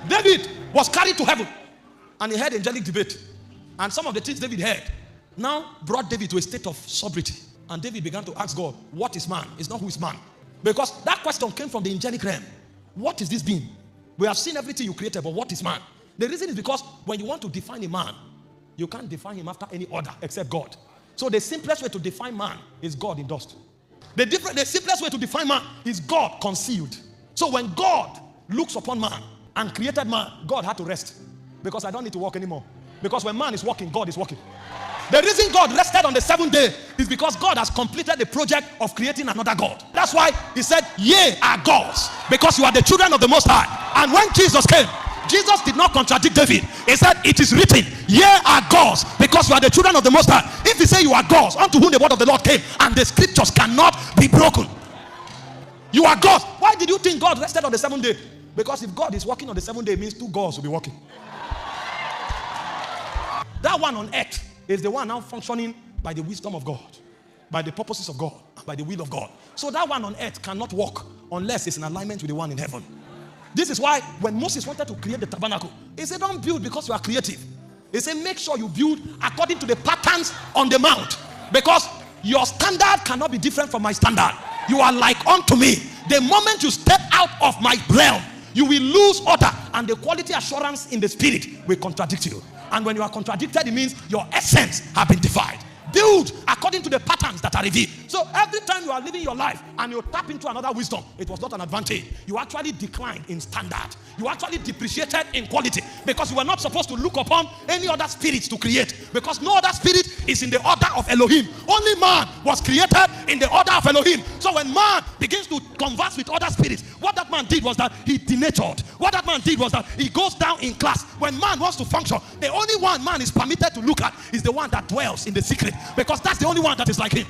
David was carried to heaven and he heard angelic debate. And some of the things David heard now brought David to a state of sobriety. And David began to ask God, what is man? It's not who is man. Because that question came from the angelic realm. What is this being? We have seen everything you created, but what is man? The reason is because when you want to define a man, you can't define him after any other except God. So the simplest way to define man is God in dust. The simplest way to define man is God concealed. So when God looks upon man and created man, God had to rest. Because I don't need to walk anymore. Because when man is walking, God is walking. The reason God rested on the seventh day is because God has completed the project of creating another God. That's why he said, ye are gods, because you are the children of the Most High. And when Jesus came, Jesus did not contradict David. He said, it is written, ye are gods, because you are the children of the Most High. If he say you are gods, unto whom the word of the Lord came, and the scriptures cannot be broken. You are gods. Why did you think God rested on the seventh day? Because if God is working on the seventh day, it means two gods will be working. That one on earth is the one now functioning by the wisdom of God, by the purposes of God, by the will of God. So that one on earth cannot work unless it's in alignment with the one in heaven. This is why when Moses wanted to create the tabernacle, he said, don't build because you are creative. He said, make sure you build according to the patterns on the mount, because your standard cannot be different from my standard. You are like unto me. The moment you step out of my realm, you will lose order, and the quality assurance in the spirit will contradict you. And when you are contradicted, it means your essence has been defied. Build according to the patterns that are revealed. So every time you are living your life and you tap into another wisdom, it was not an advantage. You actually declined in standard. You actually depreciated in quality, because you were not supposed to look upon any other spirits to create, because no other spirit is in the order of Elohim. Only man was created in the order of Elohim. So when man begins to converse with other spirits, what that man did was that he denatured. What that man did was that he goes down in class. When man wants to function, the only one man is permitted to look at is the one that dwells in the secret, because that's the only one that is like him.